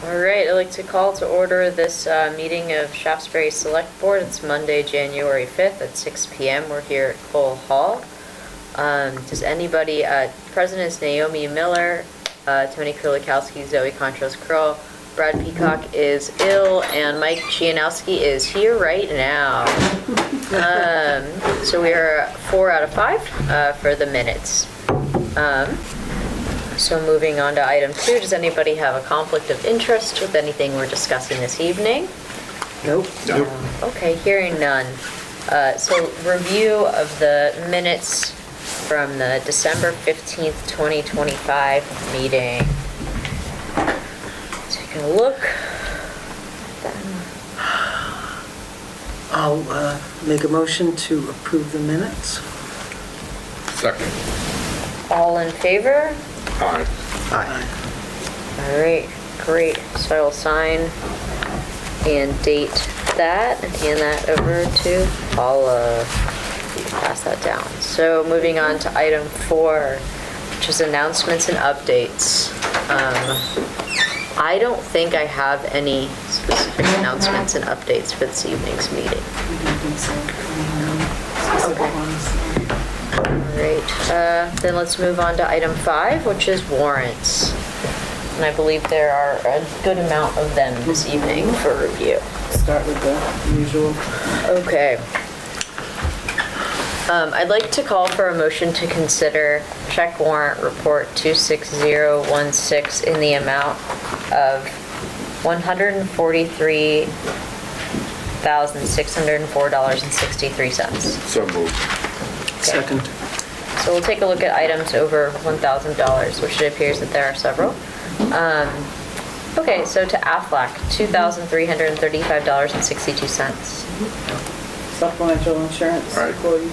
All right, I'd like to call to order this meeting of Shaftsbury Select Board. It's Monday, January 5th at 6 p.m. We're here at Cole Hall. Does anybody, President is Naomi Miller, Tony Kurlikowski, Zoe Contras-Curl, Brad Peacock is ill, and Mike Chianowski is here right now. So we are 4 out of 5 for the minutes. So moving on to item 2, does anybody have a conflict of interest with anything we're discussing this evening? Nope. Okay, hearing none. So review of the minutes from the December 15th, 2025 meeting. Taking a look. I'll make a motion to approve the minutes. Second. All in favor? Aye. Aye. All right, great. So I will sign and date that and hand that over to Paula. Pass that down. So moving on to item 4, which is announcements and updates. I don't think I have any specific announcements and updates for this evening's meeting. All right, then let's move on to item 5, which is warrants. And I believe there are a good amount of them this evening for review. Start with the usual. Okay. I'd like to call for a motion to consider check warrant report 26016 in the amount of $143,604.63. So moved. Second. So we'll take a look at items over $1,000, which it appears that there are several. Okay, so to Aflac, $2,335.62. Supplemental insurance, Right. employee.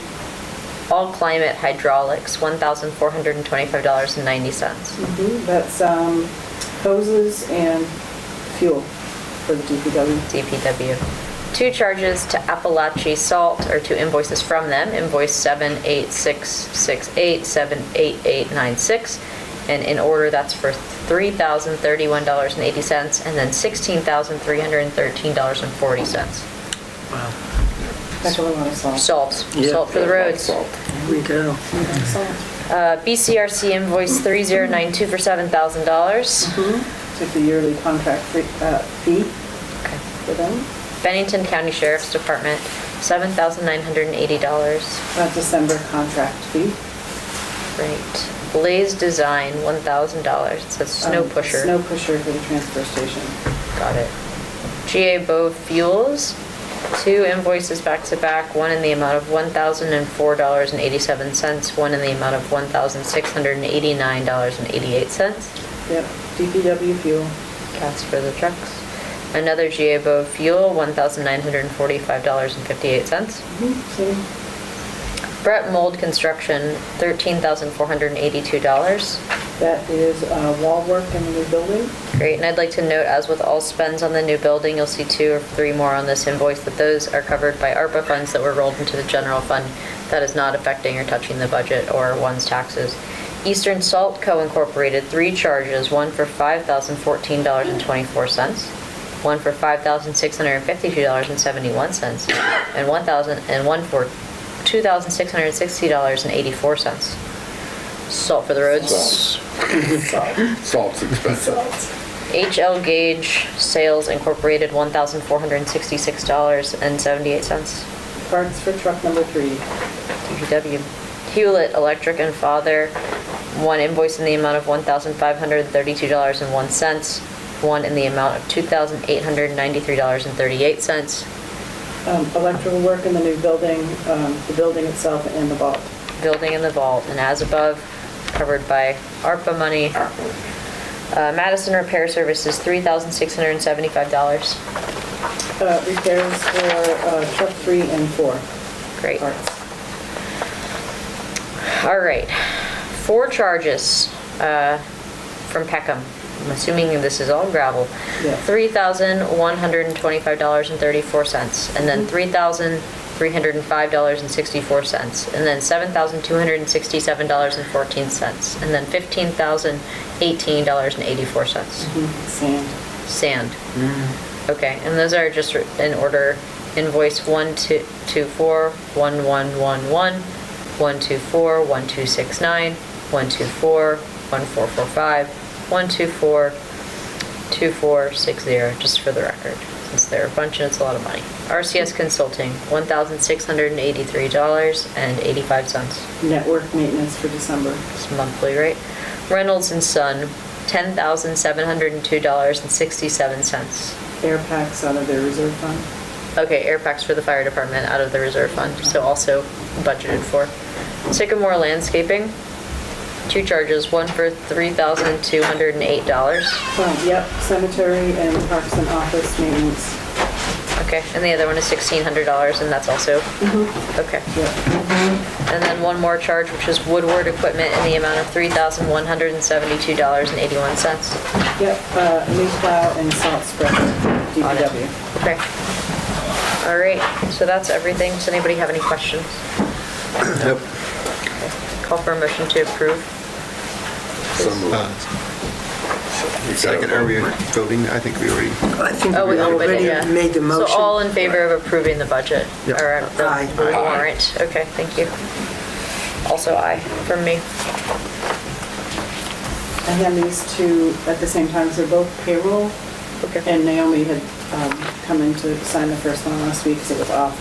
All Climate Hydraulics, $1,425.90. That's hoses and fuel for the DPW. DPW. 2 charges to Appalachia Salt, or 2 invoices from them, invoice 78668, 78896, and in order that's for $3,031.80, and then $16,313.40. Wow. Heck of a lot of salt. Salt, Yeah. salt for the roads. Salt. Here we go. BCRC invoice 3092 for $7,000. Took the yearly contract fee Okay. for them. Bennington County Sheriff's Department, $7,980. December contract fee. Great. Blaze Design, $1,000. It says Snow Pusher. Snow pusher for the transfer station. Got it. GA Bow Fuels, 2 invoices back to back, one in the amount of $1,004.87, one in the amount of $1,689.88. Yep, DPW fuel. That's for the trucks. Another GA Bow Fuel, $1,945.58. Same. Brett Mold Construction, $13,482. That is wall work in the new building. Great, and I'd like to note, as with all spends on the new building, you'll see 2 or 3 more on this invoice, that those are covered by ARPA funds that were rolled into the general fund. That is not affecting or touching the budget or one's taxes. Eastern Salt Co. Incorporated, 3 charges, one for $5,014.24, one for $5,652.71, and one for $2,660.84. Salt for the roads. Salt's expensive. HL Gauge Sales Incorporated, $1,466.78. Parts for truck number 3. DPW. Hewlett Electric and Father, 1 invoice in the amount of $1,532.01, 1 in the amount of $2,893.38. Electrical work in the new building, the building itself and the vault. Building in the vault, and as above, covered by ARPA money. Madison Repair Services, $3,675. Repairs for truck 3 and 4. Great. Parts. All right. 4 charges from Peckham. I'm assuming this is all gravel. Yes. $3,125.34, and then $3,305.64, and then $7,267.14, and then $15,018.84. Sand. sand. Okay, and those are just in order. Invoice 1241111, 1241269, 1241445, 1242460, just for the record, since they're a bunch and it's a lot of money. RCS Consulting, $1,683.85. Network maintenance for December. It's monthly, right? Reynolds and Son, $10,702.67. Air packs out of their reserve fund. Okay, air packs for the fire department out of the reserve fund, so also budgeted for. Sycamore Landscaping, 2 charges, one for $3,208. Yep, cemetery and parks and office maintenance. Okay, and the other one is $1,600, and that's also, okay. Yep. And then one more charge, which is Woodward Equipment in the amount of $3,172.81. Yep, new plow and salt spreader, DPW. Okay. All right, so that's everything. Does anybody have any questions? Nope. Call for a motion to approve. So moved. Second, are we voting? I think we already. I think Oh, we already yeah. made the motion. So all in favor of approving the budget? Yep. Or the Aye. the warrant? Okay, thank you. Also aye from me. I hand these two at the same time, so they're both payroll. Okay. And Naomi had come in to sign the first one last week because it was off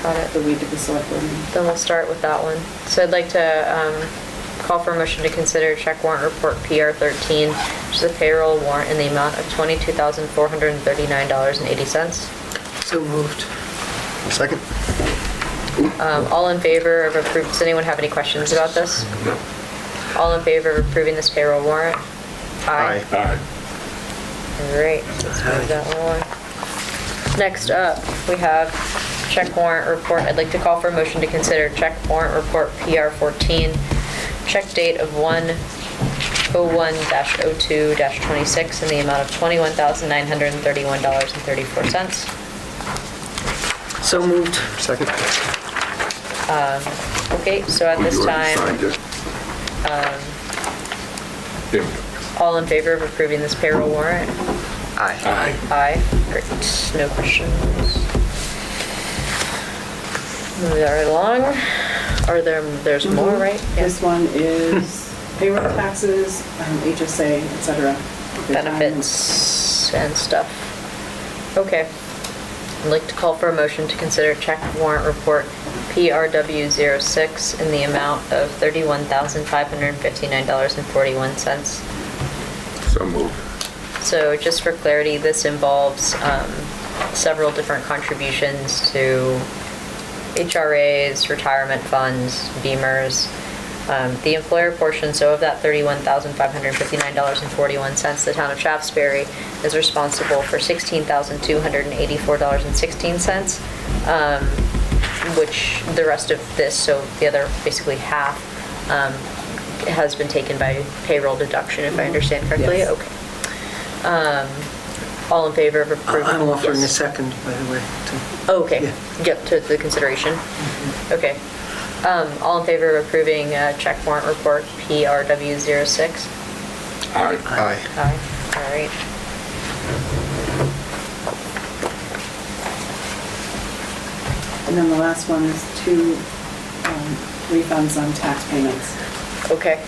Got it. of the week of the select board meeting. Then we'll start with that one. So I'd like to call for a motion to consider check warrant report PR 13, which is a payroll warrant in the amount of $22,439.80. So moved. Second? All in favor of approving, does anyone have any questions about this? All in favor of approving this payroll warrant? Aye. Aye. All right, let's move that along. Next up, we have check warrant report. I'd like to call for a motion to consider check warrant report PR 14, check date of 101-02-26 in the amount of $21,931.34. So moved. Second? Okay, so at this You already time, signed it. There we go. all in favor of approving this payroll warrant? Aye. Aye. Aye. Great. No questions. Move that right along. There's more, right? Yeah. This one is payroll taxes, HSA, et cetera. Benefits and stuff. Okay. I'd like to call for a motion to consider check warrant report PRW 06 in the amount of $31,559.41. So moved. So just for clarity, this involves several different contributions to HRAs, retirement funds, Beamers. The employer portion, so of that $31,559.41, the town of Shaftsbury is responsible for $16,284.16, which the rest of this, so the other basically half, has been taken by payroll deduction, if I understand correctly? Yes. Okay. All in favor of approving? I'm offering a Yes. second, by the way. Oh, okay. Yeah. Yep, to the consideration. Okay. All in favor of approving check warrant report PRW 06? Aye. Aye. Aye. All right. And then the last one is 2 refunds on tax payments. Okay.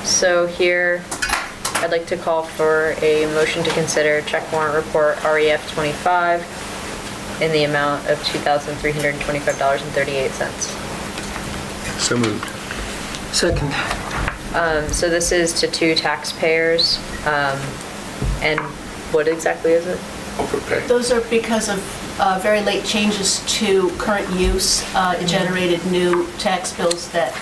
So here, I'd like to call for a motion to consider check warrant report REF 25 in the amount of $2,325.38. So moved. Second. So this is to 2 taxpayers, and what exactly is it? Overpay. Those are because of very late changes to current use. It generated new tax bills that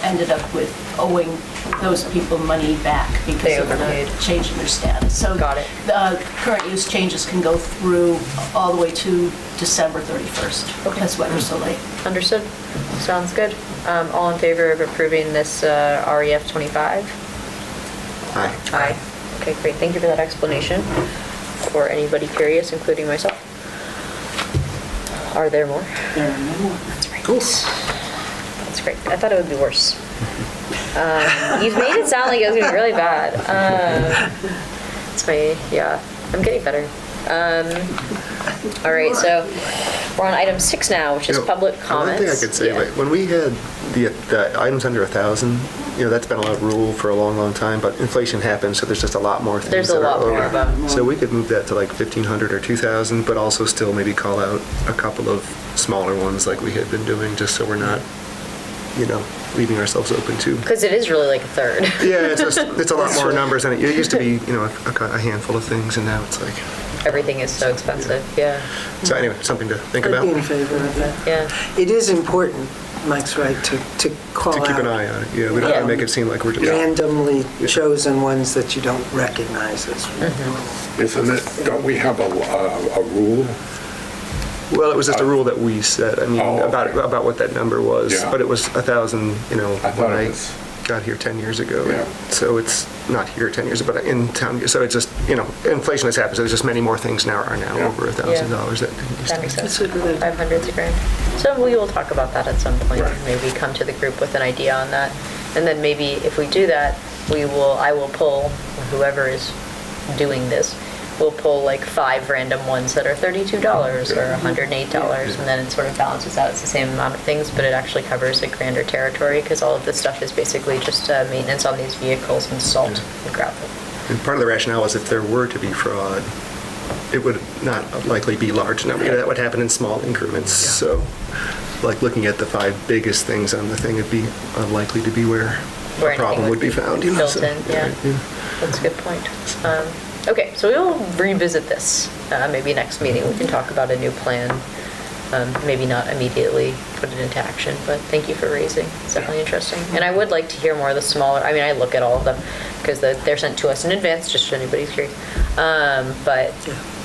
ended up with owing those people money back They because of overpaid. the change in their status. So Got it. the current use changes can go through all the way to December 31st. Okay. That's why they're so late. Understood. Sounds good. All in favor of approving this REF 25? Aye. Aye. Okay, great. Thank you for that explanation. For anybody curious, including myself. Are there more? There are no more. That's right. That's great. I thought it would be worse. You've made it sound like it was going to be really bad. Yeah, I'm getting better. All right, so we're on item 6 now, which is public comments. One thing I could say, Yeah. like, when we had the items under 1,000, that's been a rule for a long, long time, but inflation happens, so there's just a lot more things There's a that lot are more over. of them. So we could move that to like 1,500 or 2,000, but also still maybe call out a couple of smaller ones like we had been doing, just so we're not, leaving ourselves open to. Because it is really like a third. Yeah, it's a lot more numbers, and it used to be, a handful of things, and now it's like, Everything is so expensive, yeah. so anyway, something to think I'd about. be in favor of that. Yeah. It is important, Mike's right, to call To out keep an eye on it, yeah, we don't want to make it seem like we're just. randomly chosen ones that you don't recognize as. Isn't it, don't we have a rule? Well, it was just a rule that we set, Oh, okay. about what that number was, Yeah. but it was 1,000, I when thought it I was- got here 10 years ago. Yeah. So it's not here 10 years, but in town, so it's just, inflation has happened, so there's just many more things now are Yeah. over $1,000 that didn't used That to makes be. sense. That's a good idea. 500's a grand. So we will talk about that at some point, Right. maybe come to the group with an idea on that. And then maybe if we do that, I will pull, whoever is doing this, we'll pull like 5 random ones that are $32 or $108, and then it sort of balances out. It's the same amount of things, but it actually covers a grander territory, because all of this stuff is basically just maintenance on these vehicles and salt and gravel. And part of the rationale is if there were to be fraud, it would not likely be large number. That would happen in small increments. So, like looking at the 5 biggest things on the thing, it'd be unlikely to be where Where a problem anything would be found. built so, in, yeah. That's a good point. Okay, so we'll revisit this maybe next meeting. We can talk about a new plan. Maybe not immediately put it into action, but thank you for raising. It's definitely interesting. And I would like to hear more of the smaller, I look at all of them because they're sent to us in advance, just so anybody's curious. But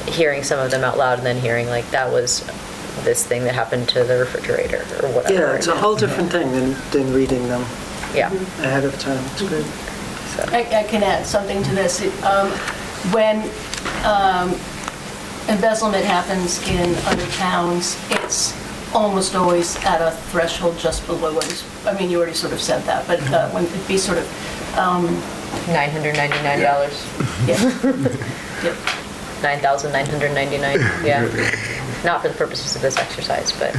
hearing some of them out loud and then hearing like, that was this thing that happened to the refrigerator or whatever. Yeah, it's a whole different thing than reading them Yeah. ahead of time. It's good. So, I can add something to this. When embezzlement happens in other towns, it's almost always at a threshold just below what is, you already sort of said that, but when it'd be sort of, $999. yeah. Yep. $9,999, yeah. Not for the purposes of this exercise, but,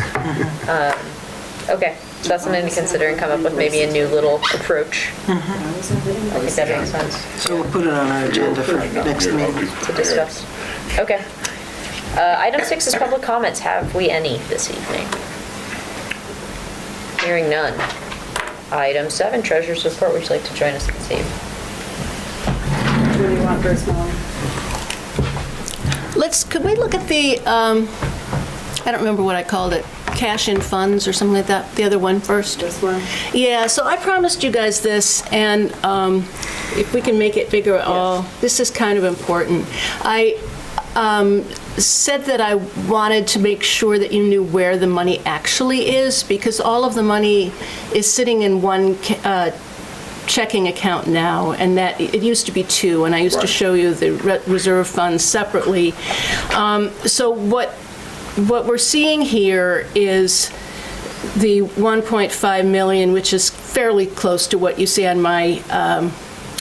okay. So that's something to consider and come up with maybe a new little approach. I think that makes sense So we'll put it on our agenda for next meeting. to discuss. Okay. Item 6 is public comments. Have we any this evening? Hearing none. Item 7, treasurer's report. Would you like to join us at the table? What do you want first, Molly? Could we look at the, I don't remember what I called it, cash in funds or something like that, the other one first? This one? Yeah, so I promised you guys this, and if we can make it bigger at all, this is kind of important. I said that I wanted to make sure that you knew where the money actually is, because all of the money is sitting in one checking account now, and that it used to be 2, and I used to show you the reserve funds separately. So what we're seeing here is the 1.5 million, which is fairly close to what you see on my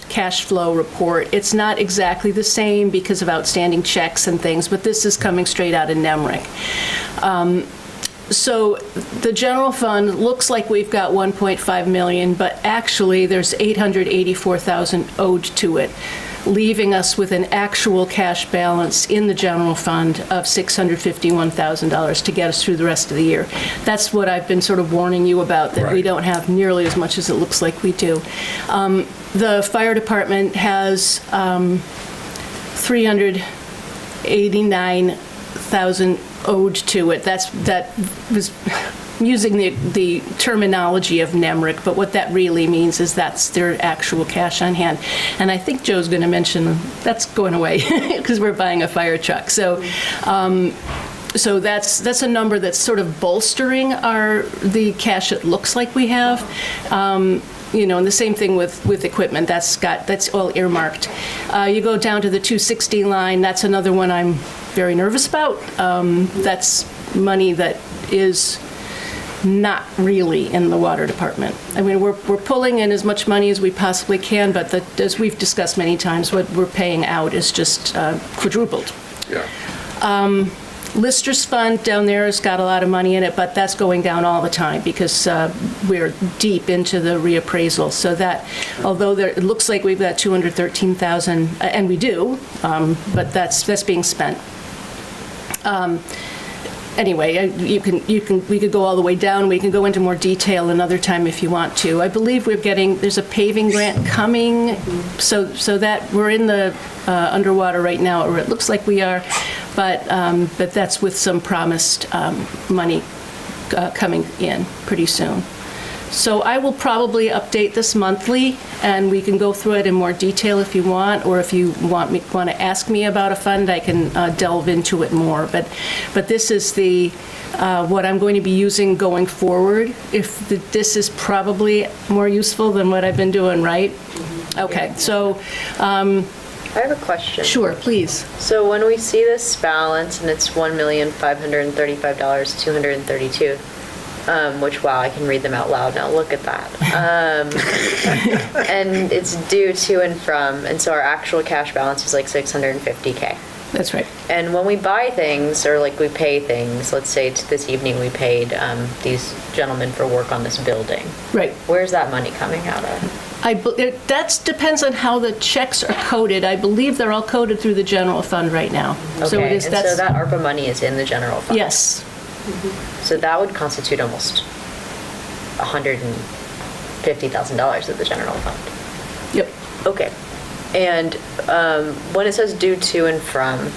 cash flow report. It's not exactly the same because of outstanding checks and things, but this is coming straight out of NEMRIC. So the general fund looks like we've got 1.5 million, but actually there's 884,000 owed to it, leaving us with an actual cash balance in the general fund of $651,000 to get us through the rest of the year. That's what I've been sort of warning you about, that we Right. don't have nearly as much as it looks like we do. The fire department has 389,000 owed to it. That was using the terminology of NEMRIC, but what that really means is that's their actual cash on hand. And I think Joe's going to mention that's going away because we're buying a fire truck. So that's a number that's sort of bolstering the cash it looks like we have. And the same thing with equipment. That's all earmarked. You go down to the 260 line. That's another one I'm very nervous about. That's money that is not really in the water department. I mean, we're pulling in as much money as we possibly can, but as we've discussed many times, what we're paying out is just quadrupled. Yeah. Lister's fund down there has got a lot of money in it, but that's going down all the time because we're deep into the reappraisal. So that, although it looks like we've got 213,000, and we do, but that's being spent. Anyway, we could go all the way down. We can go into more detail another time if you want to. I believe there's a paving grant coming, so that we're in the underwater right now, or it looks like we are, but that's with some promised money coming in pretty soon. So I will probably update this monthly, and we can go through it in more detail if you want, or if you want to ask me about a fund, I can delve into it more. But this is what I'm going to be using going forward. This is probably more useful than what I've been doing, right? Okay, so. I have a question. Sure, please. So when we see this balance and it's $1,535,232, which, wow, I can read them out loud now. Look at that. And it's due to and from, and so our actual cash balance is like $650K. That's right. And when we buy things or like we pay things, let's say this evening we paid these gentlemen for work on this building. Right. Where's that money coming out of? That depends on how the checks are coded. I believe they're all coded through the general fund right now. Okay, So it is, and so that ARPA money is in the general fund? Yes. So that would constitute almost $150,000 of the general fund. Yep. Okay. And when it says due to and from,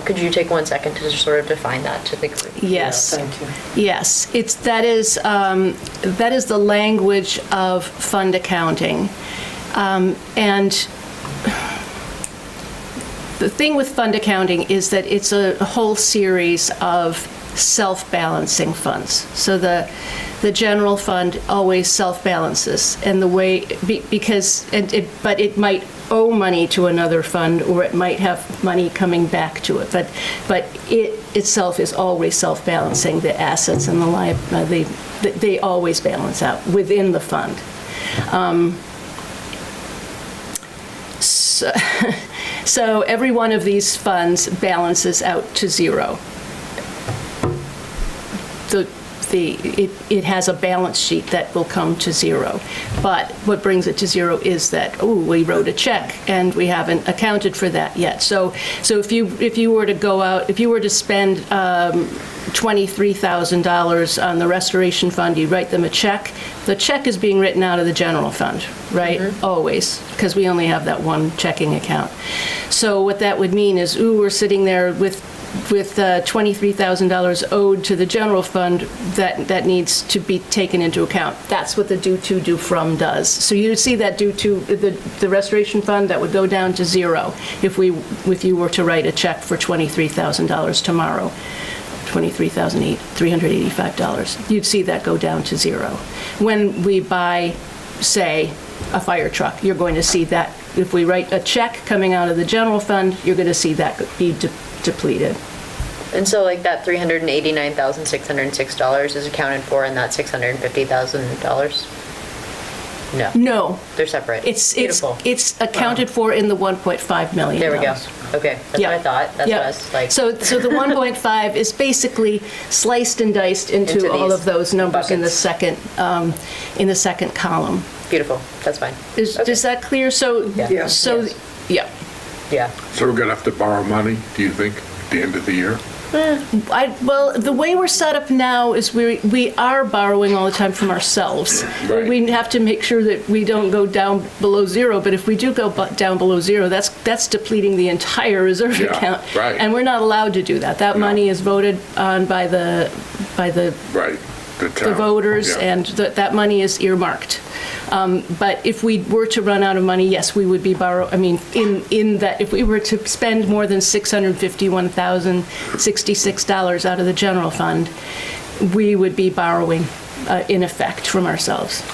could you take 1 second to just sort of define that to the group? Yes. Thank you. Yes. That is the language of fund accounting. And the thing with fund accounting is that it's a whole series of self-balancing funds. So the general fund always self-balances, and the way but it might owe money to another fund, or it might have money coming back to it. But it itself is always self-balancing. The assets and the liability, they always balance out within the fund. So every one of these funds balances out to zero. It has a balance sheet that will come to zero. But what brings it to zero is that, we wrote a check and we haven't accounted for that yet. So if you were to go out, if you were to spend $23,000 on the restoration fund, you write them a check. The check is being written out of the general fund, right? Mm-hmm. Always, because we only have that one checking account. So what that would mean is, we're sitting there with $23,000 owed to the general fund that needs to be taken into account. That's what the due to, due from does. So you would see that due to the restoration fund, that would go down to zero if you were to write a check for $23,000 tomorrow. $23,385. You'd see that go down to zero. When we buy, say, a fire truck, you're going to see that. If we write a check coming out of the general fund, you're going to see that be depleted. And so like that $389,606 is accounted for in that $650,000? No. No. They're separate. It's Beautiful. It's accounted for in the 1.5 million. There we go. Okay, that's Yeah. what I thought. That's Yeah. what I was like. So the 1.5 is basically sliced and diced into all these of those numbers in the buckets. second column. Beautiful. That's fine. Is that clear? So Yeah. So Yes. yeah. So we're going to have to borrow money, do you think, at the end of the year? Well, the way we're set up now is we are borrowing all the time from ourselves. Right. We have to make sure that we don't go down below zero, but if we do go down below zero, that's depleting the entire reserve Yeah, account. right. And we're not allowed to do that. That No. money is voted on by the Right. the voters, Yeah. and that money is earmarked. But if we were to run out of money, yes, we would be in that, if we were to spend more than $651,066 out of the general fund, we would be borrowing, in effect, from ourselves.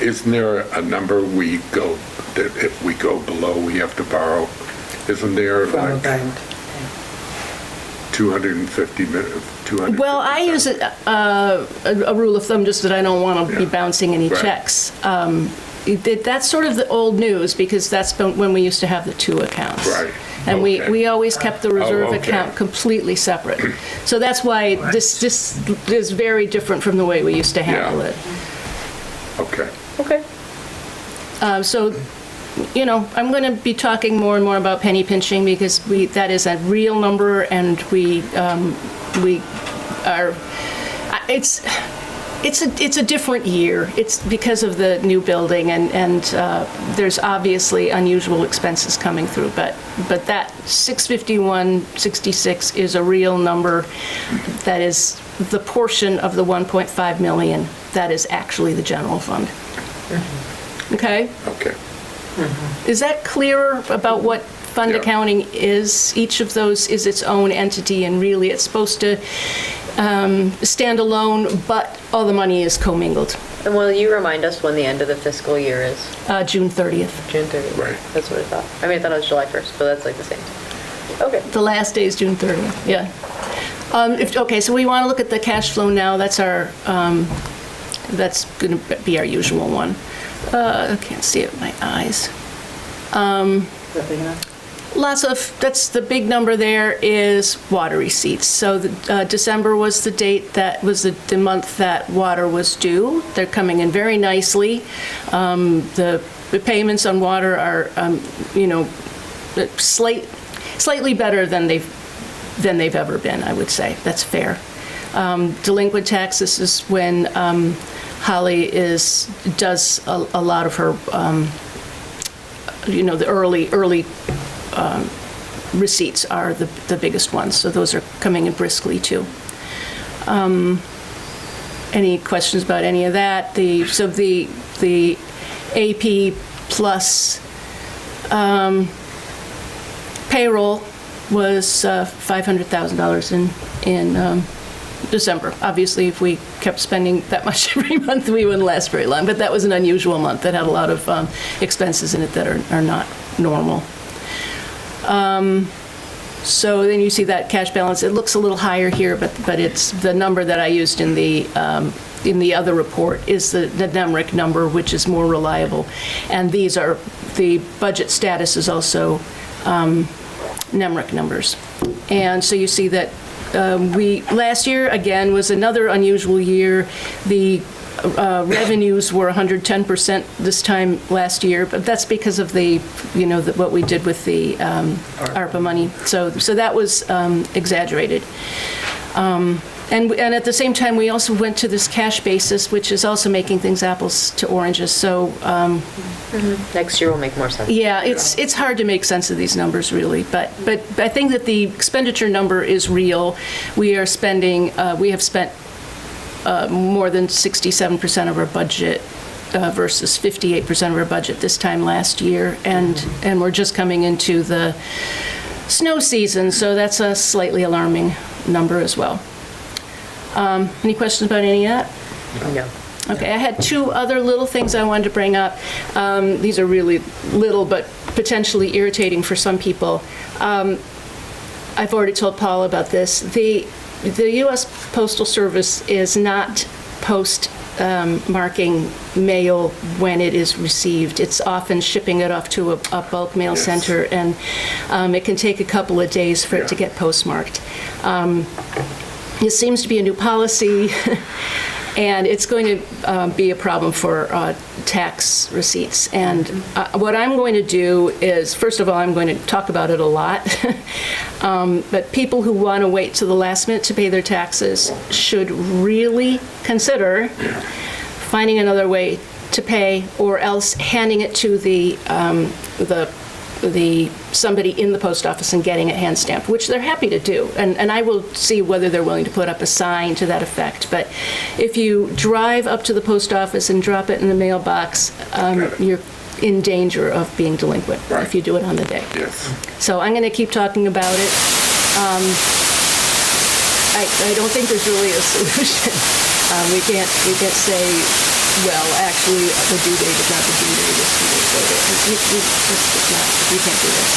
Isn't there a number that if we go below, we have to borrow? Isn't there From a like bank. 250 minutes, 200. Well, I use a rule of thumb just that I don't want to be Yeah. bouncing any Right. checks. That's sort of the old news, because that's when we used to have the two accounts. Right. And Okay. we always kept the reserve okay. account completely separate. So that's why this is very different from the way we used to handle Yeah. it. Okay. Okay. So, I'm going to be talking more and more about penny pinching, because that is a real number, and we are, it's a different year. It's because of the new building, and there's obviously unusual expenses coming through, but that 651.66 is a real number. That is the portion of the 1.5 million that is actually the general fund. Okay? Okay. Is that clearer about what fund Yeah. accounting is? Each of those is its own entity, and really it's supposed to stand alone, but all the money is commingled. And will you remind us when the end of the fiscal year is? June 30th. June 30th? Right. That's what I thought. I mean, I thought it was July 1st, but that's like the same. Okay. The last day is June 30th, yeah. Okay, so we want to look at the cash flow now. That's going to be our usual one. I can't see it with my eyes. Is that big enough? That's the big number there is water receipts. So December was the date, that was the month that water was due. They're coming in very nicely. The payments on water are, slightly better than they've ever been, I would say. That's fair. Delinquent tax, this is when Holly does a lot of her, the early receipts are the biggest ones, so those are coming in briskly too. Any questions about any of that? The AP plus payroll was $500,000 in December. Obviously, if we kept spending that much every month, we wouldn't last very long, but that was an unusual month that had a lot of expenses in it that are not normal. So then you see that cash balance. It looks a little higher here, but it's the number that I used in the other report is the NEMRIC number, which is more reliable. And these are, the budget status is also NEMRIC numbers. And so you see that last year, again, was another unusual year. The revenues were 110% this time last year, but that's because of what we did with the ARPA money. So that was exaggerated. And at the same time, we also went to this cash basis, which is also making things apples to oranges. So Next year will make more sense. yeah, it's hard to make sense of these numbers, really. But I think that the expenditure number is real. We have spent more than 67% of our budget versus 58% of our budget this time last year, and we're just coming into the snow season, so that's a slightly alarming number as well. Any questions about any of that? No. Okay, I had two other little things I wanted to bring up. These are really little, but potentially irritating for some people. I've already told Paul about this. The U.S. Postal Service is not marking mail when it is received. It's often shipping it off to a bulk mail Yes. center, and it can take a couple of days for it to get postmarked. This seems to be a new policy, and it's going to be a problem for tax receipts. And what I'm going to do is, first of all, I'm going to talk about it a lot, but people who want to wait to the last minute to pay their taxes should really consider finding another way to pay, or else handing it to somebody in the post office and getting it hand stamped, which they're happy to do. And I will see whether they're willing to put up a sign to that effect. But if you drive up to the post office and drop it in the mailbox, you're in danger of being delinquent if you do it on the day. Yes. So I'm going to keep talking about it. I don't think there's really a solution. We can't say, well, actually, the due date is not the due date, it's the due date. You can't do that.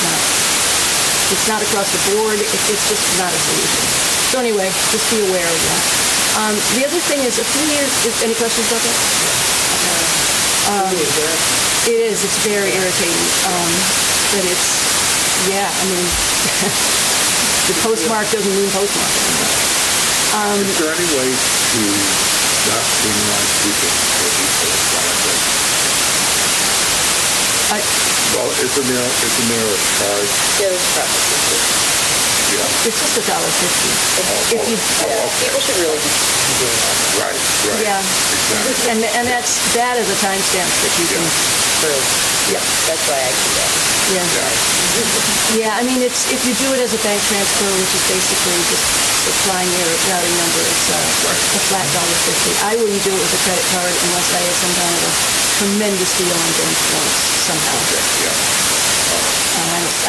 It's It's not across the board. It's just not a solution. So anyway, just be aware of that. The other thing is, a few years, any questions about that? It is, it's very irritating. But it's, yeah, I mean, the postmark doesn't mean postmark anymore. Is there any way to not penalize people for equal product? Well, isn't there a charge? Yeah, there's processing fee. Yeah. It's just $1.50. If you, People should really be doing that. Right, right. Yeah. Exactly. and that is a timestamp that you can, True. yeah, That's why I do that. yeah. Yeah, I mean, it's, if you do it as a bank transfer, which is basically just applying your routing number, it's a flat $1.50. I wouldn't do it with a credit card unless I had some kind of a tremendous deal on bank points somehow. Yeah.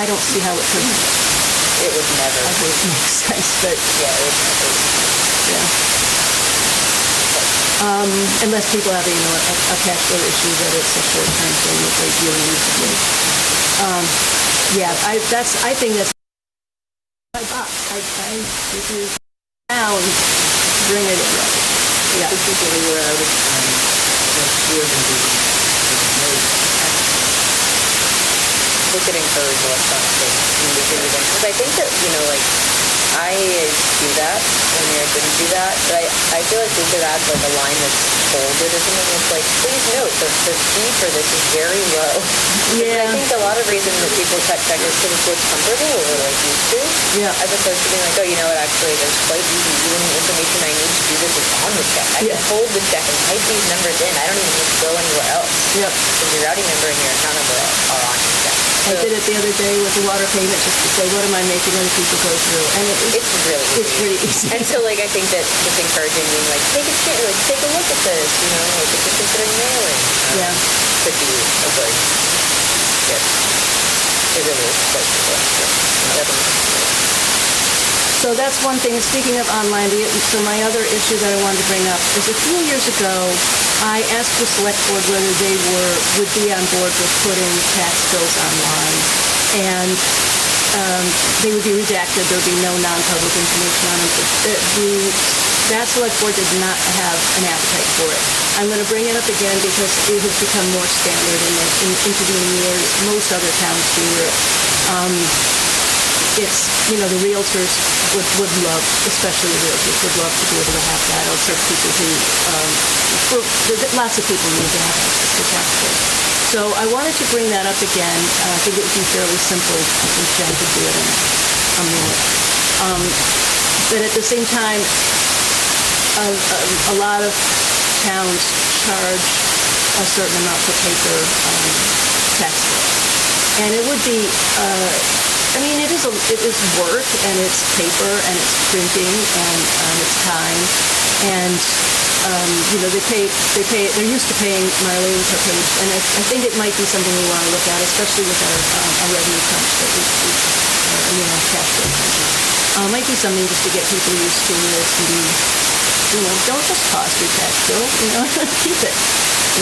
I don't see how it could, It would never. I think it makes sense, but, Yeah, it would never. yeah. Unless people have, a cash flow issue that it's a short-term thing that they really need to do. I think that's $5. If you down, bring it in. Yeah. Particularly where I was, next year going to be We could encourage electronic payments. Because I think that, I do that when Mary didn't do that, but I feel like we could add like a line that's bolded or something that's like, please note that the fee for this is very low. Yeah. I think a lot of reasons that people cut check is because it's what's comfortable or like used to. Yeah. As opposed to being like, oh, you know what, actually there's quite easy, even the information I need to do this is on the check. I Yeah. can hold the check and type these numbers in. I don't even need to go anywhere else. Yep. Because your routing number and your account number are on your check. I did it the other day with the water payment just to say, what am I making other people go through? And It's really easy. it's pretty easy. And so, I think that just encouraging being like, take a look at this, if you're considering mailing, Yeah. could be a good tip. It really is quite simple. Definitely. So that's one thing. Speaking of online, so my other issue that I wanted to bring up is a few years ago, I asked the select board whether they would be on board with putting tax bills online. And they would be redacted. There would be no non-public information on them. That select board did not have an appetite for it. I'm going to bring it up again because it has become more standard in intervening years. Most other towns do it. It's, the realtors would love, especially the realtors, would love to be able to have that. Also people who, lots of people need to have access to tax bills. So I wanted to bring that up again. I think it would be fairly simple. I think Jen could do it in a minute. But at the same time, a lot of towns charge a certain amount for paper tax bills. And it would be, it is work, and it's paper, and it's printing, and it's time, and they're used to paying Marlene per page, and I think it might be something we want to look at, especially with our revenue crunch that cash flow crunch. Might be something just to get people used to this, and don't just toss your tax bill, keep it.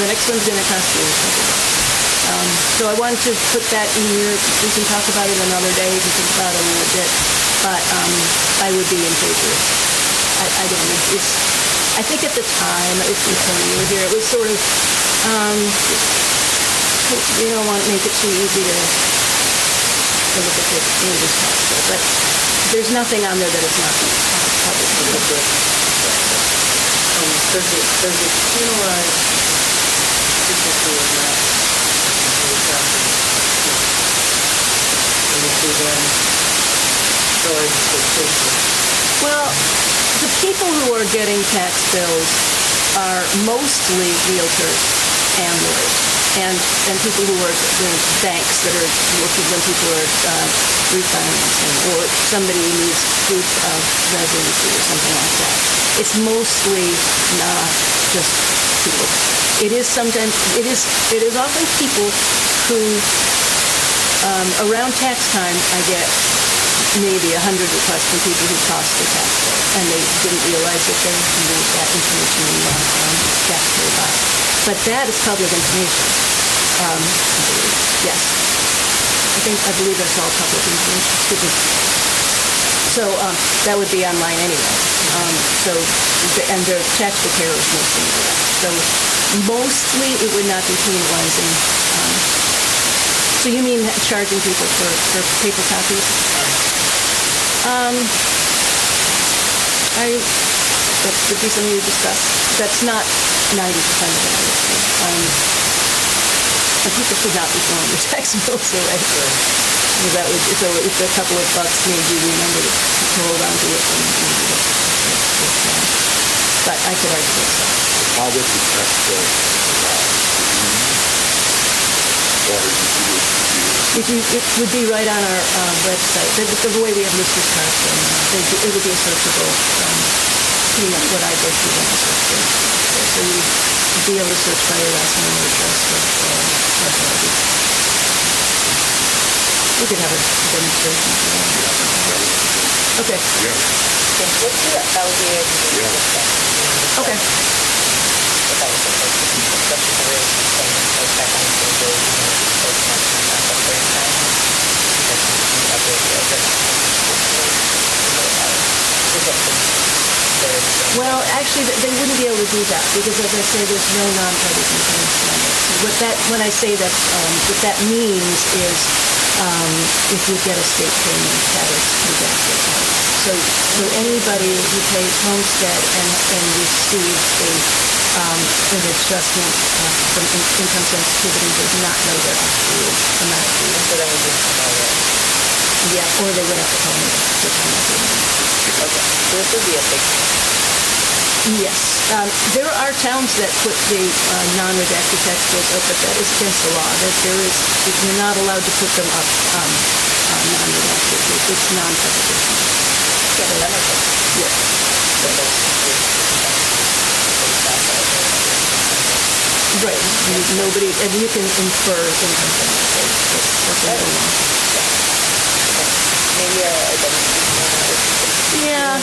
The next one's going to cost you something. So I wanted to put that in here. We can talk about it another day. We can think about it a little bit. But I would be in favor. I think at the time, if you were here, it was sort of, we don't want to make it too easy to look at the English tax bill. But there's nothing on there that is not public. does it penalize people who are not Well, the people who are getting tax bills are mostly realtors and lawyers, and people who are doing banks that are looking when people are refinancing, or somebody who needs proof of residency or something like that. It's mostly not just people. It is often people who, around tax time, I get maybe 100 requests from people who tossed their tax bill, and they didn't realize that they needed that information in the taxpayer box. But that is public information. Yes. I believe that's all public information. Excuse me. So that would be online anyway. And their tax preparers mostly do that. So mostly it would not be penalizing. So you mean charging people for paper copies? That would be something to discuss. That's not 90% of it, I would say. And people should not be throwing their tax bills away. So that would, so if a couple of bucks made you remember to hold on to it, then maybe that's fine. But I could argue with that. How would the tax bill, It would be right on our website. The way we have listers cards, it would be a searchable, pretty much what I go through when I search for. So you would be able to search by your last name or address or authority. We could have a demonstration. Okay. Let's do that. That would be a Okay. Well, actually, they wouldn't be able to do that because, as I say, there's no nonpartisan commission on it. So when I say that, what that means is if you get a state payment, that is redacted. So anybody who pays homestead and receives an adjustment from income sensitivity does not know their actual amount due. So then we just come over. Yeah, or they would have to call me, which I'm not doing. Okay, so this would be a big thing. Yes. There are towns that put the non-redacted tax bills up, but that is against the law. You're not allowed to put them up non-redacted. It's non-publication. Yeah, that makes sense. Yes. Right. Nobody, and you can infer income from that. That's not the law. Maybe a Yeah.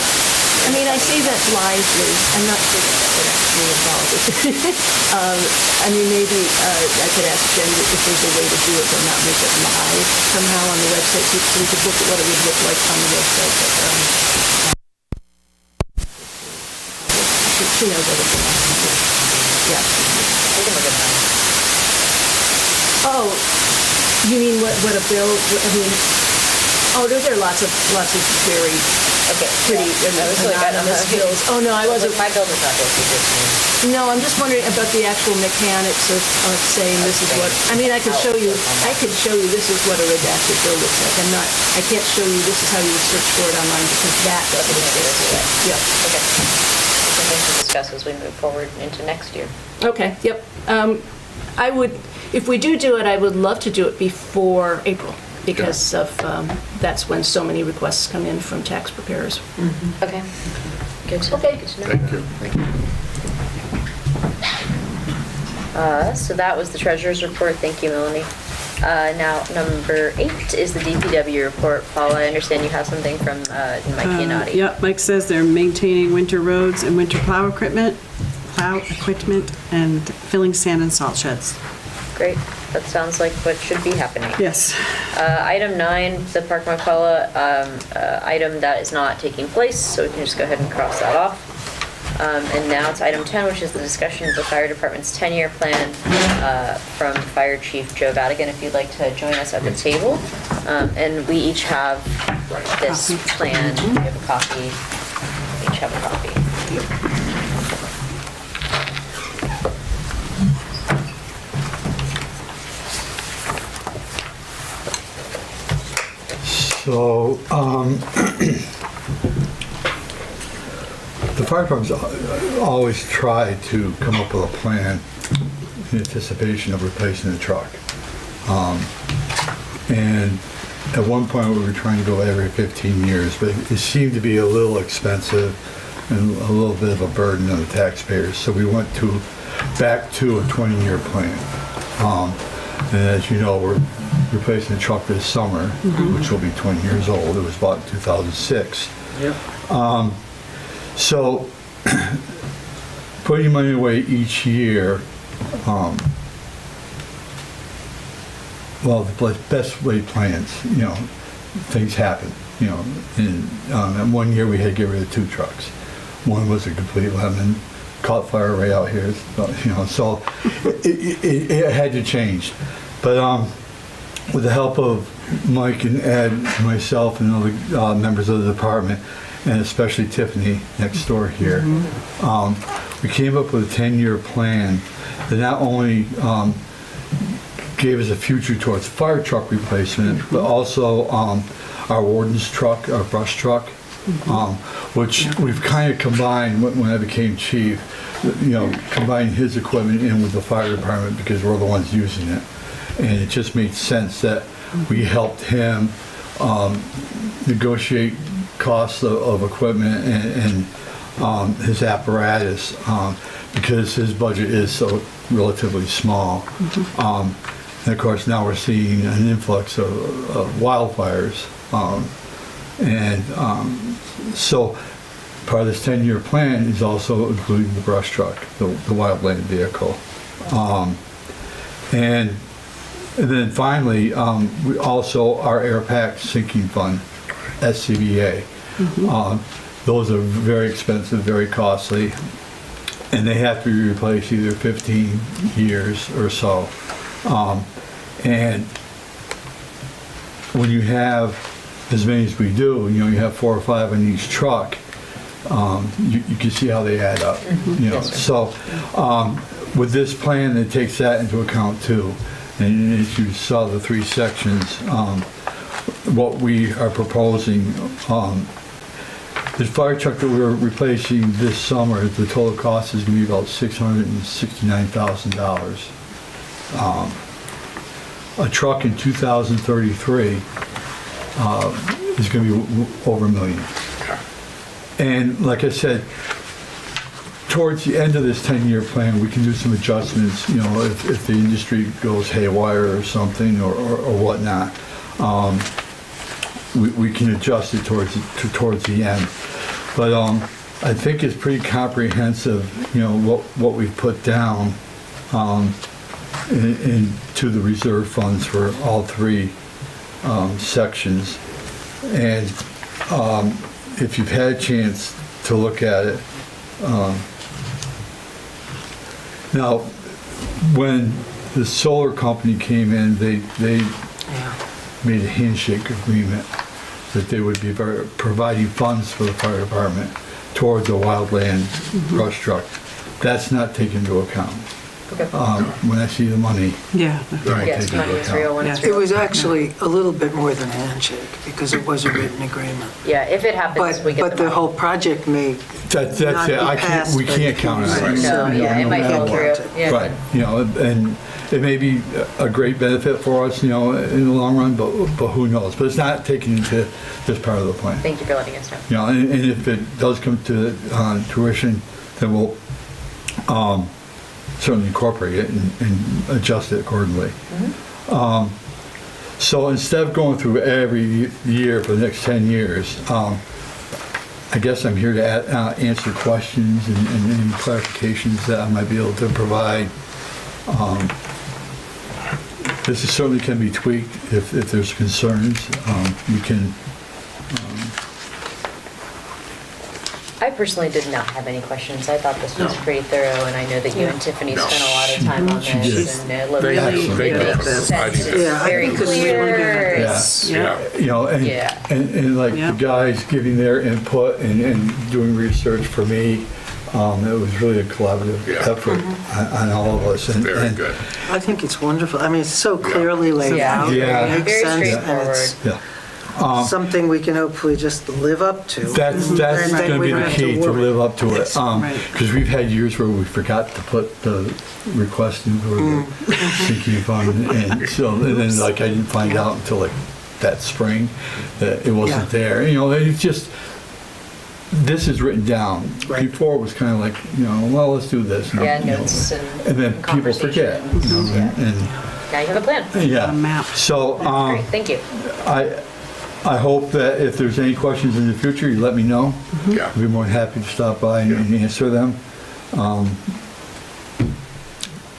I mean, I say that blithely. I'm not sure that that would actually involve it. I mean, maybe I could ask Jen if there's a way to do it but not make it live somehow on the website so we could look at what it would look like on the website. But she knows everything. Yeah. we can look at that. Oh, you mean what a bill? I mean, there are lots of very pretty anonymous bills. Oh no, I wasn't. My bill does not go secret to me. No, I'm just wondering about the actual mechanics of saying this is what. I mean, I could show you. This is what a redacted bill looks like. I can't show you. This is how you would search for it online because that doesn't exist. Yeah. Okay. Something to discuss as we move forward into next year. Okay. Yep. I would, if we do it, I would love to do it before April because of that's when so many requests come in from tax preparers. Mm-hmm. Okay. Good to know. Thank you. So that was the treasurer's report. Thank you, Melanie. Now, number 8 is the DPW report. Paula, I understand you have something from Mike Giannotti. Yep, Mike says they're maintaining winter roads and winter plow equipment, and filling sand and salt sheds. Great. That sounds like what should be happening. Yes. Item 9, the Park McCullough item that is not taking place, so we can just go ahead and cross that off. And now it's item 10, which is the discussion of the fire department's 10-year plan from Fire Chief Joe Vadigan. If you'd like to join us at the table. And we each have this plan. We have a copy. We each have a copy. So, the fire department's always tried to come up with a plan in anticipation of replacing the truck. And at one point, we were trying to go every 15 years, but it seemed to be a little expensive and a little bit of a burden on the taxpayers. So we went back to a 20-year plan. And as you know, we're replacing the truck this summer, which will be 20 years old. It was bought in 2006. Yep. So putting money away each year well, the best laid plans, things happen, and one year we had to get rid of 2 trucks. One was a complete lemon, caught fire right out here, so it had to change. But with the help of Mike and Ed, myself, and other members of the department, and especially Tiffany next door here, we came up with a 10-year plan that not only gave us a future towards fire truck replacement, but also our warden's truck, our brush truck, which we've kind of combined when I became chief, combined his equipment in with the fire department because we're the ones using it. And it just made sense that we helped him negotiate costs of equipment and his apparatus because his budget is so relatively small. And of course, now we're seeing an influx of wildfires. So part of this 10-year plan is also including the brush truck, the wildland vehicle. And then finally, we also our air pack sinking fund, SCBA. Those are very expensive, very costly, and they have to be replaced either 15 years or so. And when you have as many as we do, you have 4 or 5 in each truck, you can see how they add up. Yes, sir. So with this plan, it takes that into account too. And as you saw the 3 sections, what we are proposing, the fire truck that we're replacing this summer, the total cost is going to be about $669,000. A truck in 2033 is going to be over $1 million. And like I said, towards the end of this 10-year plan, we can do some adjustments, if the industry goes haywire or something or whatnot. We can adjust it towards the end. But I think it's pretty comprehensive, what we've put down into the reserve funds for all 3 sections. And if you've had a chance to look at it, now, when the solar company came in, they made a handshake agreement that they would be providing funds for the fire department towards a wildland brush truck. That's not taken into account. Okay. When I see the money, Yeah. I Yes, take it money into is account. real when it's It real. was actually a little bit more than a handshake because it was a written agreement. Yeah, if it happens, we get But the the money. whole project may That's not it. be passed. We can't count on it. No, yeah, it might fall through. Yeah. Right, and it may be a great benefit for us, in the long run, but who knows? But it's not taken into this part of the plan. Thank you for letting us know. And if it does come to fruition, then we'll certainly incorporate it and adjust it accordingly. So instead of going through every year for the next 10 years, I guess I'm here to answer questions and any clarifications that I might be able to provide. This certainly can be tweaked if there's concerns. You can. I personally did not have any questions. I thought this was pretty thorough, and I know that you and Tiffany spent a lot of time on She did. this, and it looked They like Excellent. it know makes this. I sense. think It's Yeah, I very think it's really clear. good. It's- Yeah. Yeah. And like Yeah. the guys giving their input and doing research for me, it was really a collaborative Yeah. effort on all of us. And- Very and- good. I think it's wonderful. I mean, it's so clearly laid Yeah. out. Yeah. It makes Very sense, and straightforward. it's Yeah. something we can hopefully just live up to. That's And then going to we be don't the have key to worry. live up to it. Right. Because we've had years where we forgot to put the request in for the sinking fund. And so, and then like I didn't find out until like that spring that it wasn't Yeah. there. It's just, this is written down. Right. Before it was kind of like, well, let's do this. Yeah, notes And then and people forget. conversation. And Now you have a plan. yeah. A map. So Great, thank you. I hope that if there's any questions in the future, you let me know. Yeah. I'd be more than happy to stop by and answer them.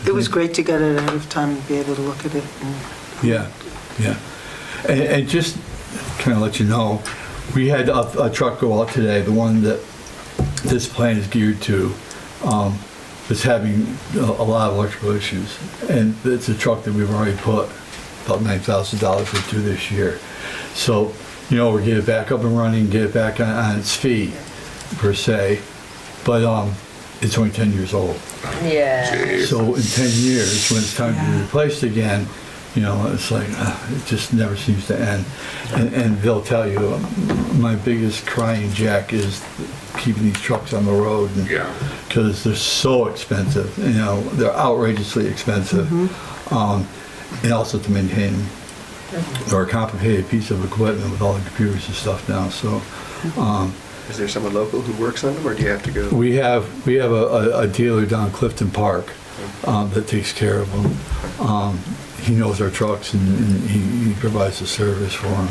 It was great to get it ahead of time and be able to look at it. And Yeah, yeah. And just kind of let you know, we had a truck go out today, the one that this plant is geared to, is having a lot of electrical issues. And it's a truck that we've already put about $9,000 into this year. So, we'll get it back up and running, get it back on its feet, per se. But it's only 10 years old. Yeah. So in 10 years, when it's time to be replaced again, it's like, it just never seems to end. And they'll tell you, my biggest crying jack is keeping these trucks on the road. Yeah. Because they're so expensive, they're outrageously expensive. And also to maintain them. They're a complicated piece of equipment with all the computers and stuff now, so. Is there someone local who works on them, or do you have to go? We have a dealer down Clifton Park that takes care of them. He knows our trucks and he provides the service for them.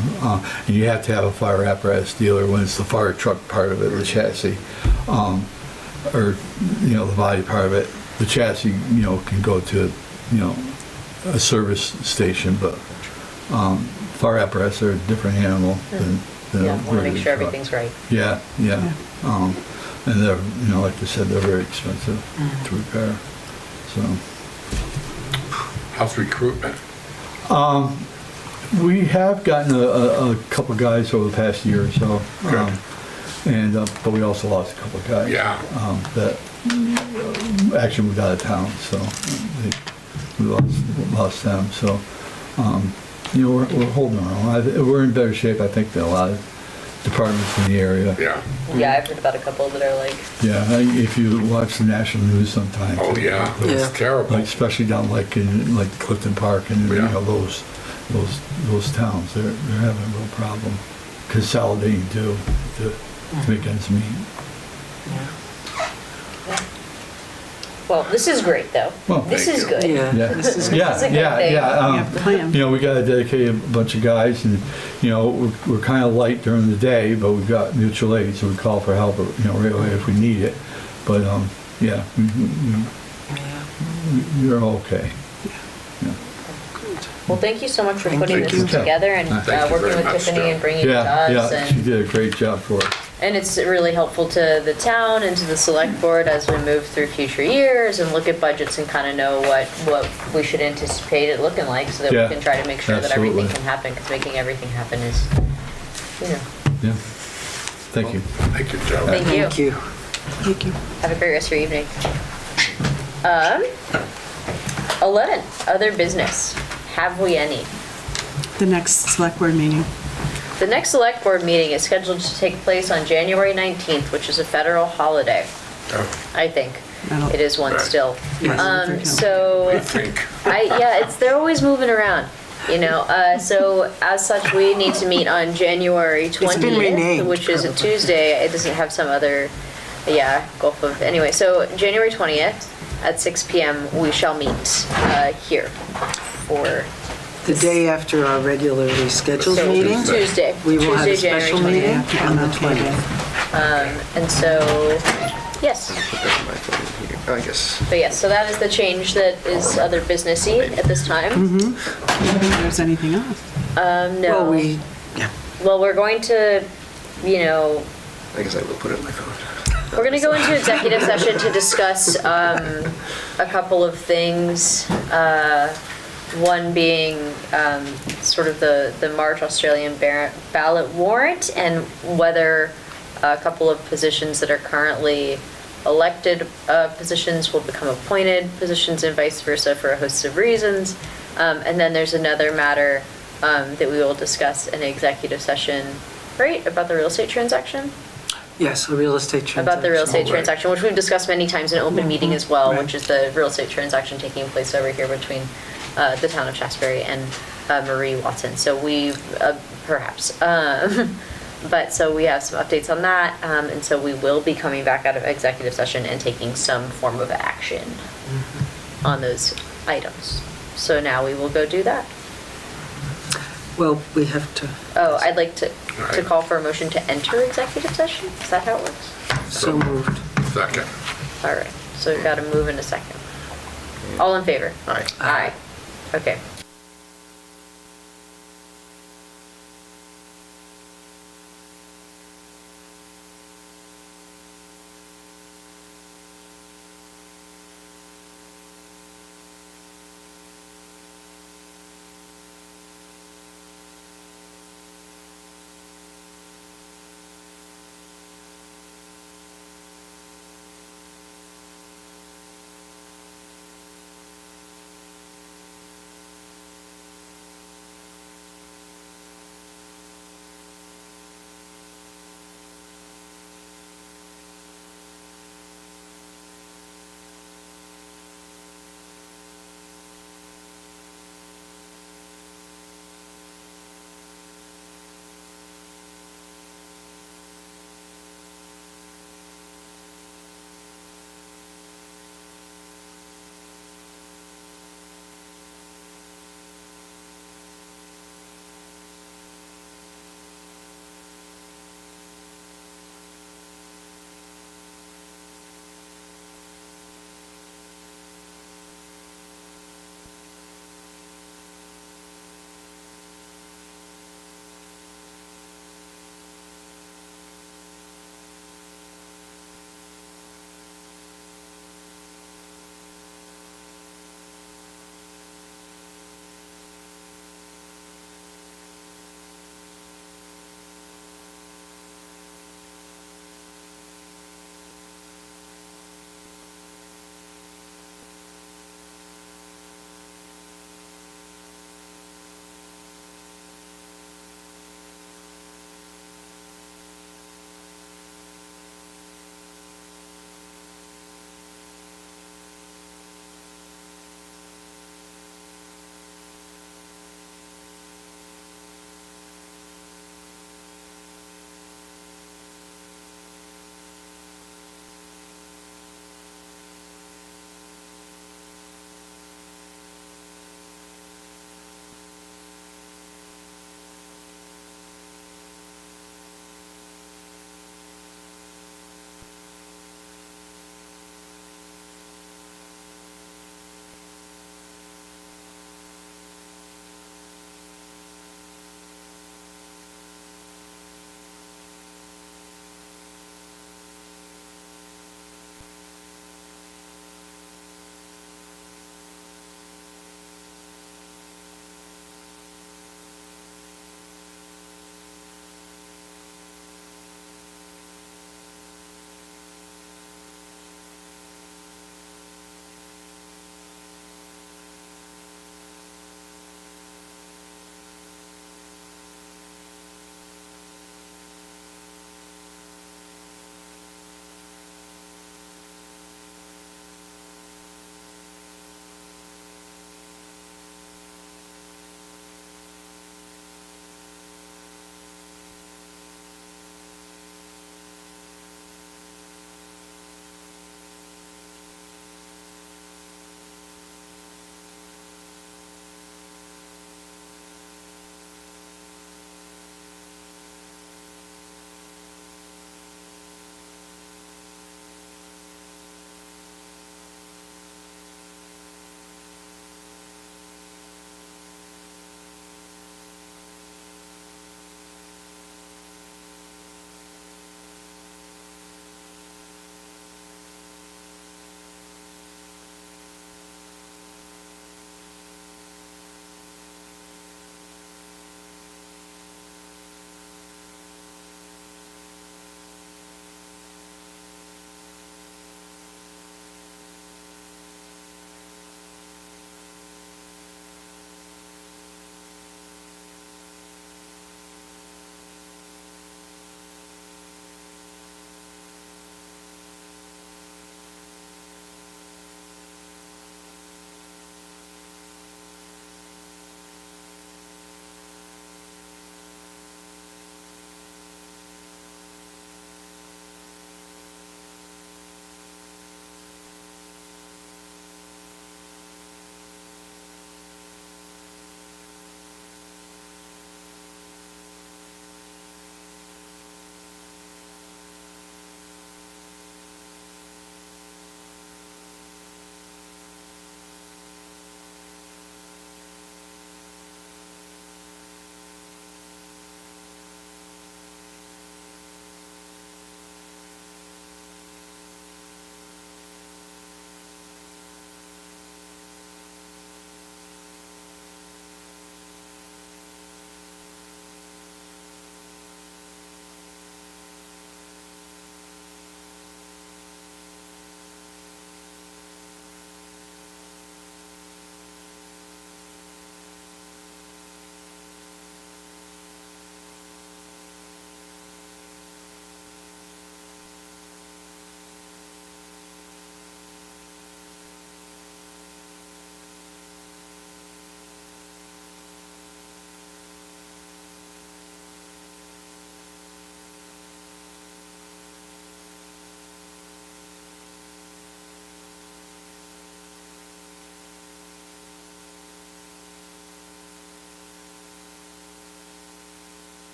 And you have to have a fire apparatus dealer when it's the fire truck part of it, the chassis, or the body part of it. The chassis, can go to a service station, but fire apparatus are a different animal than. Yeah, want to make sure everything's right. Yeah. And they're, like I said, they're very expensive to repair, so. How's recruitment? We have gotten a couple guys over the past year or so. But we also lost a couple of guys. Yeah. That actually moved out of town, so we lost them, so. We're holding our own. We're in better shape, I think, than a lot of departments in the area. Yeah. Yeah, I've heard about a couple that are like, Yeah, if you watch the national news sometimes. Oh, yeah. It's Yeah. terrible. Like, especially down in Clifton Park and, Yeah. those towns, they're having a real problem consolidating to make ends meet. well, this is great though. Well, This thank is you. good. Yeah. Yeah, This is a good yeah, thing. Yeah, plan. We got to dedicate a bunch of guys, and we're kind of light during the day, but we've got mutual aid, so we call for help, right away if we need it. But yeah, you're okay. Well, thank you so much for Thank putting you. this Thank you. together and Thank you working very with much, Tiffany Joe. and bringing it to us. Yeah, she And, did a great job for us. and it's really helpful to the town and to the select board as we move through future years and look at budgets and kind of know what we should anticipate it looking like so that Yeah, we can try to make sure that everything absolutely. can happen, because making everything happen is, Yeah. Thank you. Thank you, Joe. Thank you. Thank you. Thank you. Have a great rest of your evening. 11, other business. Have we any? The next select board meeting. The next select board meeting is scheduled to take place on January 19th, which is a federal holiday, Oh, I think. I don't- It is one Right. still. Yes. So, I think. they're always moving around, so as such, we need to meet on January 20th. been renamed, Which is a probably. Tuesday. It doesn't have some other, Gulf of, anyway, so January 20th at 6 PM, we shall meet here for. The day after our regularly scheduled So, meeting, Tuesday. we will have a Tuesday, January special meeting 20th. on the 20th. And so, yes. Put that in my phone here. I guess. But yes, so that is the change that is other businessy at this time. I don't think there's anything else. No. Well, Well, we're going to, I guess I will put it in my phone. we're going to go into executive session to discuss a couple of things. One being sort of the March Australian ballot warrant and whether a couple of positions that are currently elected positions will become appointed positions and vice versa for a host of reasons. And then there's another matter that we will discuss in executive session, right, about the real estate transaction? yes, a real estate transaction. About the real estate Right. transaction, which we've discussed many times in open meeting as well, Right. which is the real estate transaction taking place over here between the town of Shaftsbury and Marie Watson. So we, perhaps, but so we have some updates on that. And so we will be coming back out of executive session and taking some form of action on those items. So now we will go do that. Well, we have to, Oh, I'd like to Right. call for a motion to enter executive session. Is that how it works? so moved. Second. All right, so we've got to move in a second. All in favor? Aye. Aye. Okay.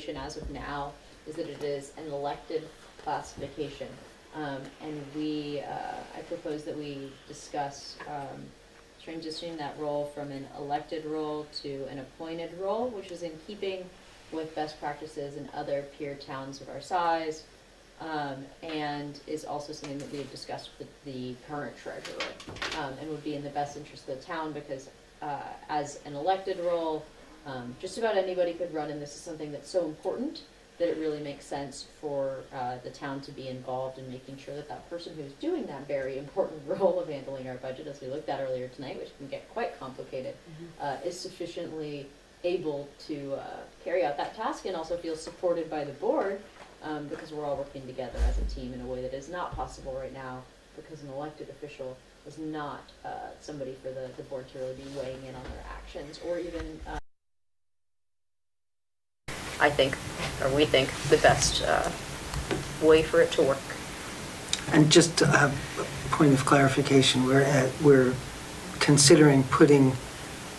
classification as of now is that it is an elected classification. And I propose that we discuss transitioning that role from an elected role to an appointed role, which is in keeping with best practices in other peer towns of our size, and is also something that we have discussed with the current treasurer, and would be in the best interest of the town, because as an elected role, just about anybody could run, and this is something that's so important that it really makes sense for the town to be involved in making sure that that person who's doing that very important role of handling our budget, as we looked at earlier tonight, which can get quite complicated, is sufficiently able to carry out that task and also feel supported by the board, because we're all working together as a team in a way that is not possible right now, because an elected official is not somebody for the board to really be weighing in on their actions, or even I think, or we think, the best way for it to work. And just a point of clarification, we're considering putting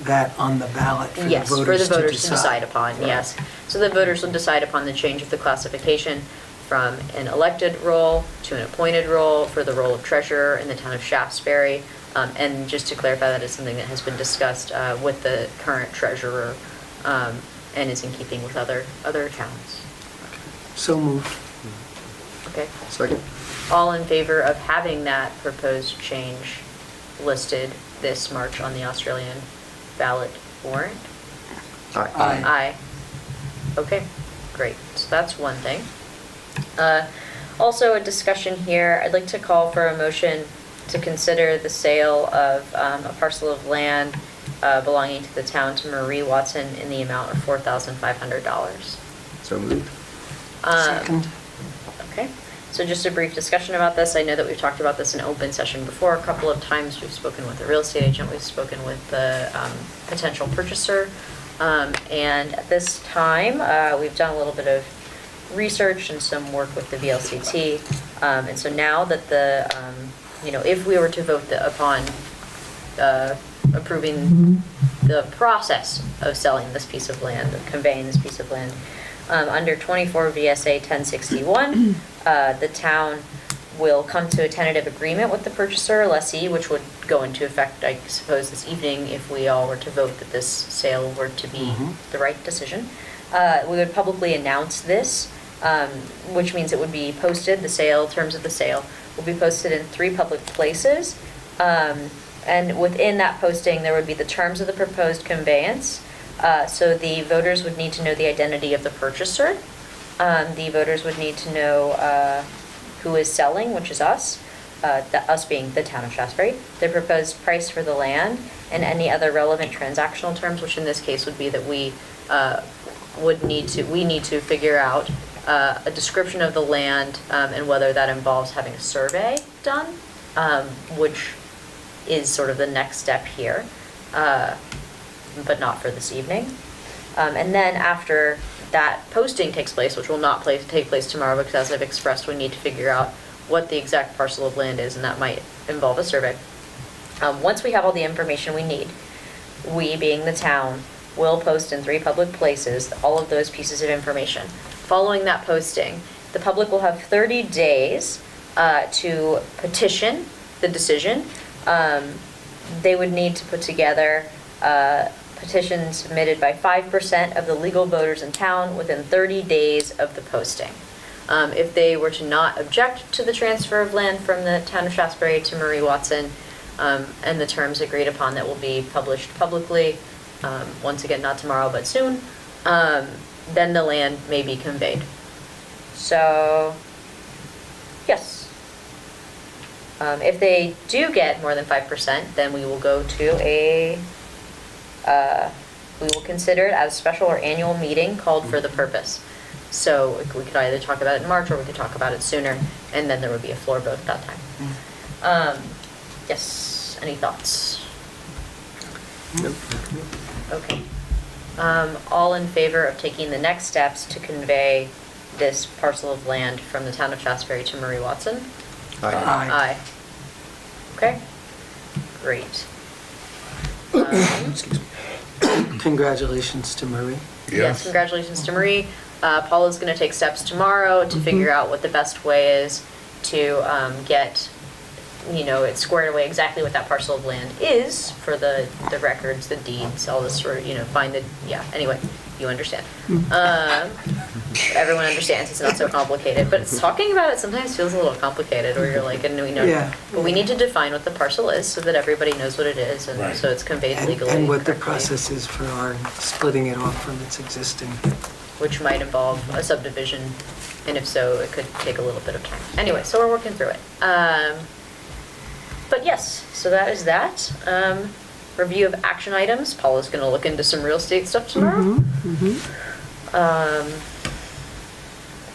that on the ballot for the Yes, voters for the voters to to decide upon, yes. So the voters will decide upon the change of the classification from an elected role to an appointed role for the role of treasurer in the town of Shaftsbury. And just to clarify, that is something that has been discussed with the current treasurer, and is in keeping with other towns. So moved. Okay. Second? All in favor of having that proposed change listed this March on the Australian ballot warrant? Aye. Aye. Okay, great. So that's one thing. Also a discussion here, I'd like to call for a motion to consider the sale of a parcel of land belonging to the town to Marie Watson in the amount of $4,500. So moved. Second. Okay, so just a brief discussion about this. I know that we've talked about this in open session before a couple of times. We've spoken with the real estate agent, we've spoken with the potential purchaser. And at this time, we've done a little bit of research and some work with the VLCT. And so now that if we were to vote upon approving the process of selling this piece of land, of conveying this piece of land, under 24 VSA 1061, the town will come to a tentative agreement with the purchaser, lessee, which would go into effect, I suppose, this evening if we all were to vote that this sale were to be the right decision. We would publicly announce this, which means it would be posted, terms of the sale will be posted in 3 public places. And within that posting, there would be the terms of the proposed conveyance. So the voters would need to know the identity of the purchaser. The voters would need to know who is selling, which is us, us being the town of Shaftsbury, the proposed price for the land, and any other relevant transactional terms, which in this case would be that we need to figure out a description of the land, and whether that involves having a survey done, which is sort of the next step here, but not for this evening. And then after that posting takes place, which will not take place tomorrow, because as I've expressed, we need to figure out what the exact parcel of land is, and that might involve a survey. Once we have all the information we need, we, being the town, will post in 3 public places all of those pieces of information. Following that posting, the public will have 30 days to petition the decision. They would need to put together petitions submitted by 5% of the legal voters in town within 30 days of the posting. If they were to not object to the transfer of land from the town of Shaftsbury to Marie Watson, and the terms agreed upon that will be published publicly, once again, not tomorrow, but soon, then the land may be conveyed. So, yes. If they do get more than 5%, then we will go to we will consider it as a special or annual meeting called for the purpose. So we could either talk about it in March, or we could talk about it sooner, and then there would be a floor vote at that time. Yes, any thoughts? Nope. Okay. All in favor of taking the next steps to convey this parcel of land from the town of Shaftsbury to Marie Watson? Aye. Aye. Okay, great. Congratulations to Marie. Yes, congratulations to Marie. Paula's gonna take steps tomorrow to figure out what the best way is to get, it squared away exactly what that parcel of land is for the records, the deeds, all this sort of, find the, anyway, you understand. Everyone understands, it's not so complicated, but it's talking about it sometimes feels a little complicated, where you're like, and we know, Yeah. but we need to define what the parcel is so that everybody knows what it is, and Right. so it's conveyed legally. And what the correctly, process is for our splitting it off from its existing. which might involve a subdivision, and if so, it could take a little bit of time. Anyway, so we're working through it. But yes, so that is that. Review of action items. Paula's gonna look into some real estate stuff tomorrow.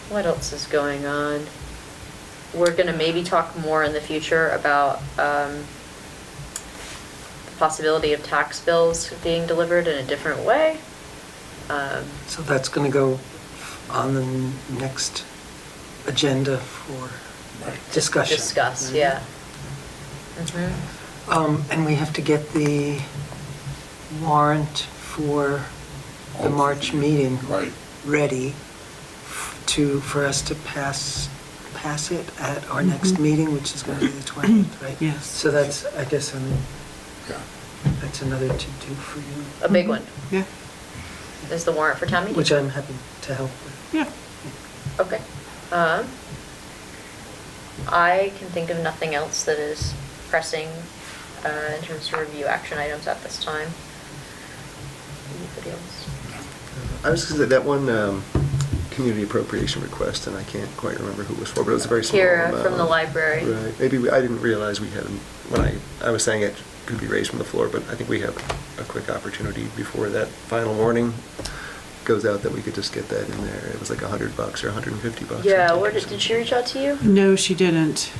What else is going on? We're gonna maybe talk more in the future about the possibility of tax bills being delivered in a different way. So that's going to go on the next agenda for discussion. Discuss, yeah. And we have to get the warrant for the March meeting Right. ready for us to pass it at our next meeting, which is going to be the 20th, right? Yes. So that's, I guess, Yeah. that's another to-do for you, A big one. Yeah, Is the warrant for town meeting. which I'm happy to help with. yeah. Okay. I can think of nothing else that is pressing in terms of review action items at this time. Anybody else? I was gonna say that one community appropriation request, and I can't quite remember who it was for, but it was a very small Kira amount. from the library. Right, maybe, I didn't realize we had, when I was saying it could be raised from the floor, but I think we have a quick opportunity before that final warning goes out that we could just get that in there. It was like $100 or $150. I Yeah, think, where or did she reach out to you? No, she didn't.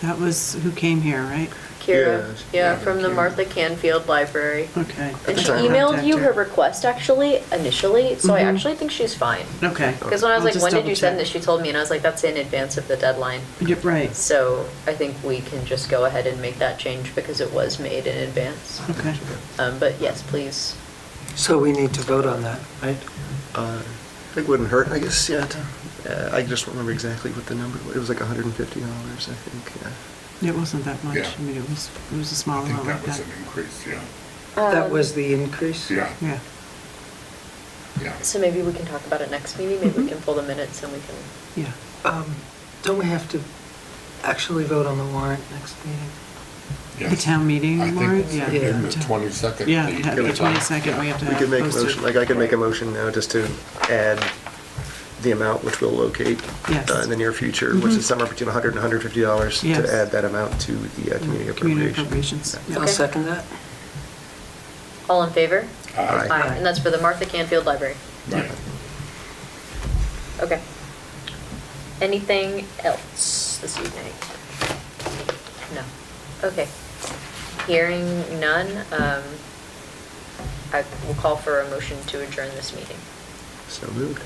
That was who came here, right? Kira, Yeah, from the Kira. Martha Canfield Library. Okay. And she time. emailed you Contact her request actually, initially, so I Mhm. actually think she's fine. Okay. Because when I was I'll like, just when did double you send check. this? She told me, and I was like, that's in advance of the deadline. Yep, right. So I think we can just go ahead and make that change because it was made in advance. Okay. But yes, please. So we need to vote on that, right? I think it wouldn't hurt, I guess, yeah. I just don't remember exactly what the number was. It was like $150, I think, yeah. It wasn't that much. Yeah. I mean, it was a small I think amount that like was that. an increase, yeah. That was the increase? Yeah, Yeah. yeah. So maybe we can talk about it next meeting. Maybe we can pull the minutes and we can. Yeah. Don't we have to actually vote on the warrant next meeting? Yes. The town meeting I warrant? think Yeah. in the 22nd. Yeah, the- the 22nd, we have to We have could make a posted. motion, like I could make a motion now just to add the amount which we'll locate Yes. in the near future, which is somewhere between $100 and $150 Yes. to add that amount to the community Community appropriation. appropriations. I'll Okay. second that. All in favor? Aye. Aye. And that's for the Martha Canfield Library. Right. Okay. Anything else this evening? No. Okay. Hearing none, I will call for a motion to adjourn this meeting. So moved.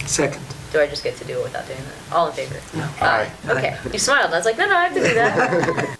Second. Do I just get to do it without doing that? All in favor? No. Aye. Okay. You smiled. I was like, no, I have to do that.